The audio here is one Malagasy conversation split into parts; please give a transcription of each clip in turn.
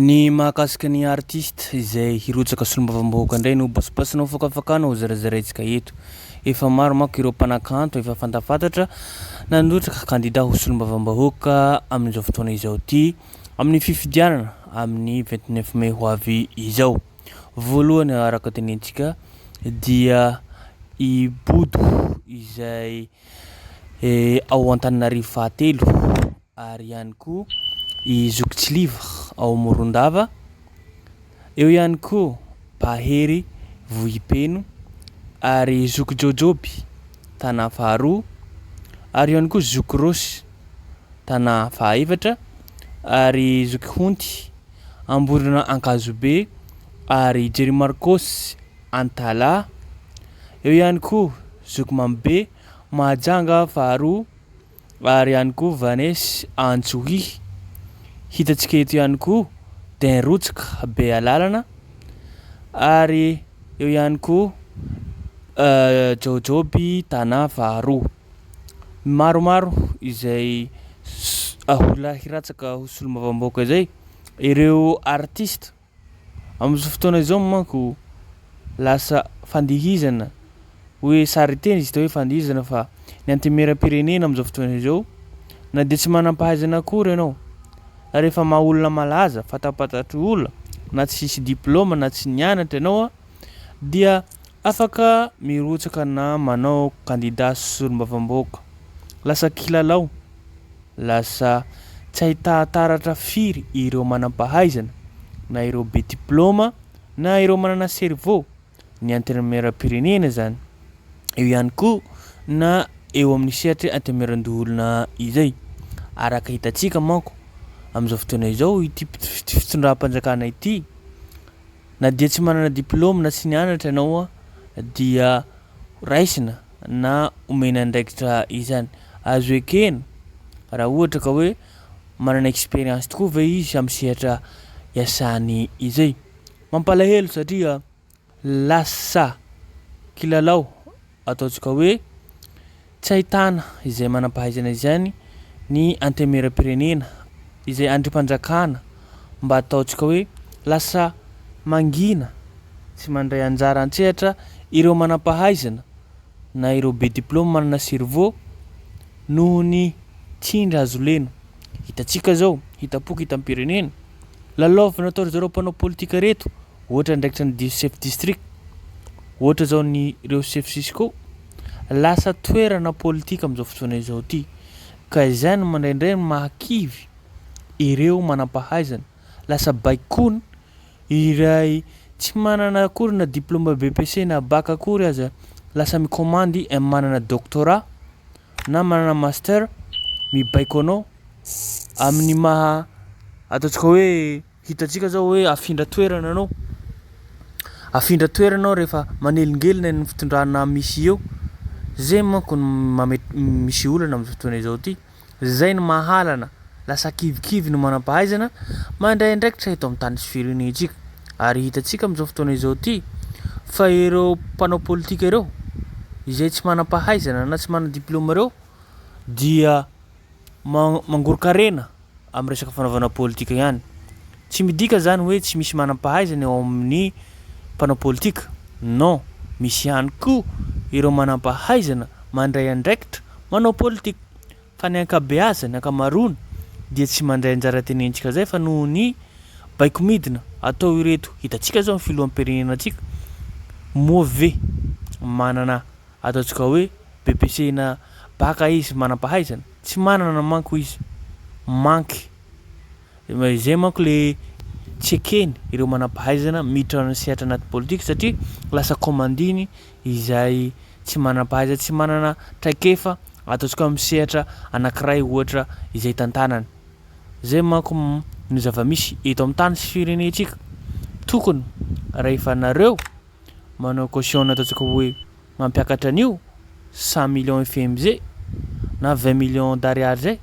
Ny mahakasika ny artiste izay hirotsaka solombavambahoaka indray no basibasinao fokafakanao zarazaraintsika eto. Efa maro manko ireo mpanakanto efa fantafantatra nanondraka kandida ho solombavambahoaka amin'izao fotoana izao ty amin'ny fifidianana amin'ny 29 May ho avy izao. Voalohany araka tenentsika dia i Bodo izay ao Antananarivo fahatelo ary ihany koa i Zokitsiliva ao Morondava, eo ihany koa Pahery Vohipeno ary Zokijojoby tanà faharoa ary ihany koa Zokorosy tanà fahaefatra ary Zokihonty Amborona Ankazobe ary Jerimarkosy Antala, eo ihany koa Zokomambe Mahajanga faharoa ary ihany koa Vanesy Antsohihy. Hitantsika eto ihany koa Dainrotsaka Bealalana ary eo ihany koa Jojoby tanà faharoa. Maromaro izay olona hiratsaka ho solombavambahoaka izay ireo artiste amin'izao fotoana izao manko lasa fandihizana hoe sary teny izy tao hoe fandihizana fa ny antemeram-pirenena amin'izao fotoana izao na dia tsy manam-pahaizana akory ianao rehefa maha olona malaza fatapatatry olona na tsy sisy diplôma na tsy nianatra ianao dia afaka mirotsaka na manao kandida solombavambahoaka. Lasa kilalao, lasa tsy ahita-taratra firy ireo manam-pahaizana na ireo be diplôma na ireo manana cerveau ny antemeram-pirenena zany. Eo ihany koa na eo amin'ny sehatra antemeran-doholona izay. Araka hitantsika manko amin'izao fotoana izao ity fitondram-panjakana ity na dia tsy manana diplôma na tsy nianatra ianao dia raisina na omena andraikitra izany. Azo ekena raha ohatra ka hoe manana expérience tokoa ve izy amin'ny sehatra iasany izay. Mampalahelo satria lasa kilalao ataontsika hoe tsy ahitana izay manam-pahaizana izany ny antemeram-pirenena izay andrim-panjakana mba ataontsika hoe lasa mangina tsy mandray anjara an-tsehatra ireo manam-pahaizana na ireo be diplôma manana cerveau noho ny tindra azo leno. Hitantsika zao hitapoka hita am-pirenena lalaovina ataon'ny zareo mpanao politika reto ohatra ndraikitra ny chef district ohatra zao ny ireo chef sisco lasa toerana politika amin'izao fotoana izao ty ka izany mandraindray mahakivy ireo manam-pahaizana lasa baikony iray tsy manana akory na diplôma BPC na bac akory aza lasa mikomandy manana doctorat na manana master mibaiko anao amin'ny maha ataontsika hoe hitantsika zao hoe afindra toerana anao afindra toerana anao rehefa manelingelina ny fitondrana misy eo zay manko misy olana amin'ny fotoana izao ty zay ny mahalana lasa kivikivy no manam-pahaizana mandray andraikitra eto amin'ny tany sy firenentsika. Ary hitantsika amin'izao fotoana izao ty fa ireo mpanao politika ireo izay tsy manam-pahaizana na tsy manana diplôma ireo dia mangorokarena amin'ny resaka fanaovana politika ihany. Tsy midika zany hoe tsy misy manam-pahaizana eo amin'ny mpanao politika, non, misy ihany koa ireo manam-pahaizana mandray andraikitra manao politika fa ny ankabeazany ankamaroany dia tsy mandray anjara tenentsika zay fa noho ny baiko midina atao ireto. Hitantsika zao ny filoham-pirenena antsika mauvais manana ataontsika hoe BPC na bac izy manam-pahaizana tsy manana manko izy manky izay manko le tsy ekeny ireo manam-pahaizana miditra amin'ny sehatra anaty politika satria lasa komandiny izay tsy manam-pahaizana tsy manana traikefa ataontsika amin'ny sehatra anankiray ohatra izay tantanany. Zay manko ny zava-misy eto amin'ny tany sy firenentsika. Tokony rehefa nareo manao caution ataontsika hoe mampiakatra an'io 100 millions FMZ na 20 millions d'ariary zay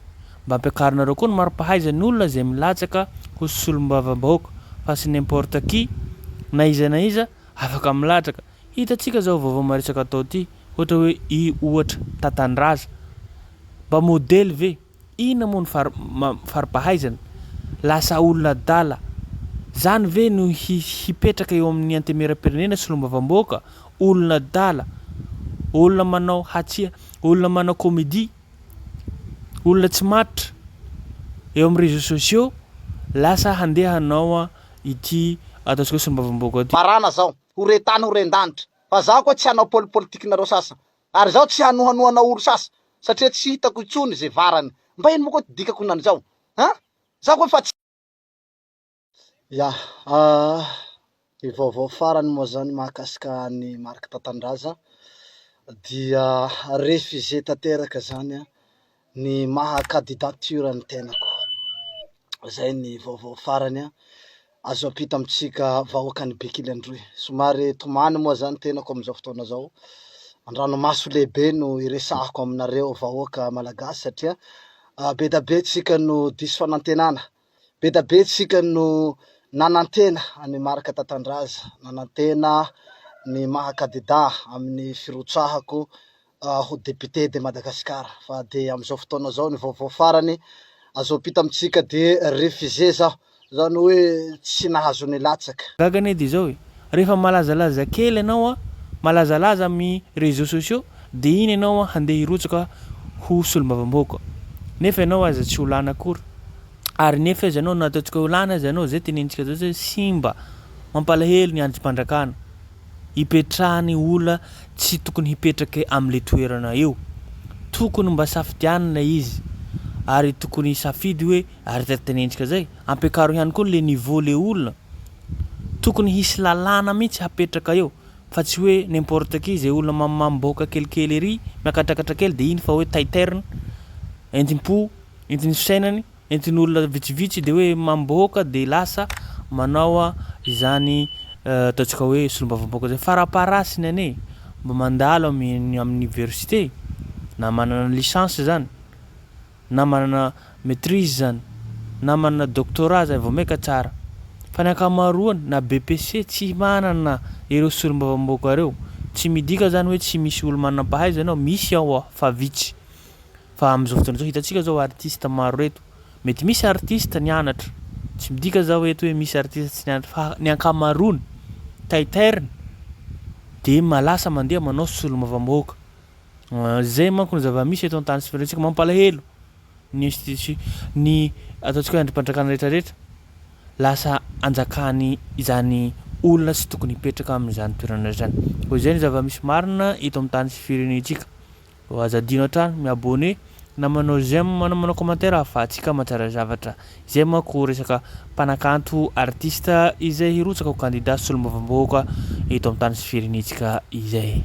mba ampiakarinareo koa ny maro-pahaizan'ny olona zay milatsaka ho solombavambahoaka fa sy n'importe qui na iza na iza afaka milatraka. Hitantsika zao vaovao maresaka atao ty ohatra hoe i ohatra Tatandraza mba modely ve inona moa ny faripahaizana lasa olona dala Zany ve no hipetraka eo amin'ny antemeram-pirenena sy lombavam-bahoaka, olona dala, olona manao hatsia, olona manao comédie, olona tsy matra eo amin'ny réseaux sociaux, lasa handeha hanao ity ataontsika hoe solombavambahoaka ity. Marana zao, horetany horendanitra. Fa zaho koa tsy hanao politikinareo sasa. Ary zaho tsy hanohanohana olo sasa satria tsy hitako itsony zay varany. Mba ino moa koa dikako nany zao? Ha? Zaho koa fa tsy ya, ny vaovao farany moa zany mahakasika ny Marc Tatandraza dia refusé tanteraka zany ny maha candidature ny tenako. Zay ny vaovao farany azo apita amitsika vahoakan'ny Bekilendroy. Somary tomany moa zany tenako amizao fotoana zao. Andranomaso lehibe no iresahako aminareo vahoaka malagasy satria be da be tsika no diso fanantenana. Be da be tsika no nanantena ny Marc Tatandraza, nanantena ny maha kandida amin'ny firotsahako ho député de Madagascar. Fa de amizao fotoana zao ny vaovao farany azo apita amitsika de refusé zaho. Zany hoe tsy nahazo ny latsaka. Gagany edy zao rehefa malazalaza kely anao malazalaza amin'ny réseaux sociaux de iny anao handeha hirotsaka ho solombavambahoaka. Nefa ianao aza tsy olana akory. Ary nefa izy anao nataontsika olana azy anao zay tenenitsika zao hoe simba mampalahelo ny andrim-pandrakana. Hipetrahany olona tsy tokony hipetraka am'le toerana eo. Tokony mba safidianina izy. Ary tokony safidy hoe ary tenenitsika zay ampiakaro ihany koa le niveau le olona. Tokony hisy lalàna mihitsy hapetraka eo. Fa tsy hoe n'importe qui zay olona mamamboaka kelikely ery miakatrakatra kely de iny fa hoe taiterne entim-po entin'ny fisainany entin'ny olona vitsivitsy de hoe mamboaka de lasa manao izany ataontsika hoe solombavambahoaka zay faraparasiny ane mba mandalo amin'ny université na manana licence zany na manana maîtrise zany na manana doctorat zany vao maika tsara. Fa ny ankamaroany na BPC tsy manana ireo solombavambahoaka reo. Tsy midika zany hoe tsy misy olo manam-pahaiza anao, misy ao fa vitsy. Fa amizao fotoana zao hitantsika zao artiste maro reto. Mety misy artiste nianatra. Tsy midika zao eto hoe misy artiste tsy nianatra fa ny ankamaroany taiterne de malasa mandeha manao solombavambahoaka. Zay manko ny zava-misy eto an-tany sy firentsika mampalahelo. Ny institution ny ataontsika hoe andrim-pandrakana rehetrarehetra lasa anjakany izany olona tsy tokony hipetraka amin'izany toerana zany. Koa izay ny zava-misy marina eto amin'ny tany sy firenentsika. Aza adino hatrany miabone na manao j'aime manao commentaire ahafahantsika mahatsara zavatra. Izay manko resaka mpanakanto artiste izay hirotsaka ho candidat solombavambahoaka eto amin'ny tany sy firenentsika izay.